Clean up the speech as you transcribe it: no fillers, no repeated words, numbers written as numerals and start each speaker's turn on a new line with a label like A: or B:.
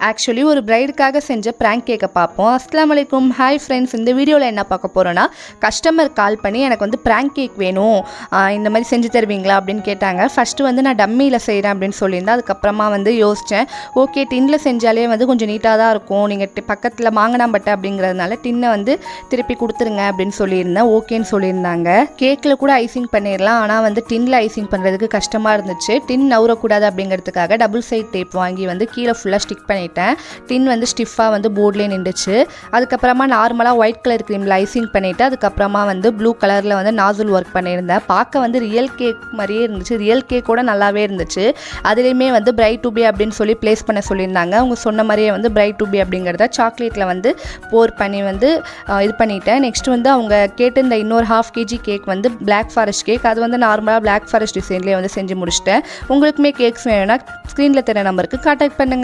A: Actually ஒரு பிரைடுக்காக செஞ்ச prank கேக்கை பார்ப்போம். அஸ்ஸலாமு அலைக்கும். ஹாய் ஃப்ரெண்ட்ஸ், இந்த வீடியோவில் என்ன பார்க்க போகிறோன்னா, கஸ்டமர் கால் பண்ணி எனக்கு வந்து ப்ராங்க் கேக் வேணும், இந்த மாதிரி செஞ்சு தருவீங்களா அப்படின்னு கேட்டாங்க. ஃபஸ்ட்டு வந்து நான் டம்மியில் செய்கிறேன் அப்படின்னு சொல்லியிருந்தேன். அதுக்கப்புறமா வந்து யோசித்தேன், ஓகே டின்னில் செஞ்சாலே வந்து கொஞ்சம் நீட்டாக தான் இருக்கும், நீங்கள் பக்கத்தில் மாங்கனாம்பட்டை அப்படிங்கிறதுனால டின்னை வந்து திருப்பி கொடுத்துருங்க அப்படின்னு சொல்லியிருந்தேன். ஓகேன்னு சொல்லியிருந்தாங்க. கேக்கில் கூட ஐசிங் பண்ணிடலாம், ஆனால் வந்து டின்னில் ஐசிங் பண்ணுறதுக்கு கஷ்டமாக இருந்துச்சு. டின் நவுறக்கூடாது அப்படிங்கிறதுக்காக டபுள் சைட் டேப் வாங்கி வந்து கீழே ஃபுல்லாக ஸ்டிக் பண்ணி டின் வந்து ஸ்டிஃபாக வந்து போர்ட்லேயே நின்றுச்சு. அதுக்கப்புறமா நார்மலாக ஒயிட் கலர் க்ரீமில் ஐசிங் பண்ணிவிட்டு அதுக்கப்புறமா வந்து ப்ளூ கலரில் வந்து நாசுல் ஒர்க் பண்ணியிருந்தேன். பார்க்க வந்து ரியல் கேக் மாதிரியே இருந்துச்சு, ரியல் கேக்கோட நல்லாவே இருந்துச்சு. அதுலேயுமே வந்து பிரைட் டு பி அப்படின்னு சொல்லி ப்ளேஸ் பண்ண சொல்லியிருந்தாங்க. அவங்க சொன்ன மாதிரியே வந்து பிரைட் டு பி அப்படிங்கிறத சாக்லேட்டில் வந்து போர் பண்ணி வந்து இது பண்ணிட்டேன். நெக்ஸ்ட் வந்து அவங்க கேட்டிருந்த இன்னொரு 1/2 kg கேக் வந்து பிளாக் ஃபாரஸ்ட் கேக். அது வந்து நார்மலாக பிளாக் ஃபாரஸ்ட் டிசைன்லேயே வந்து செஞ்சு முடிச்சிட்டேன். உங்களுக்குமே கேக்ஸ் வேணும்னா ஸ்க்ரீனில் தெரிய நம்பருக்கு கான்டாக்ட் பண்ணுங்கள்.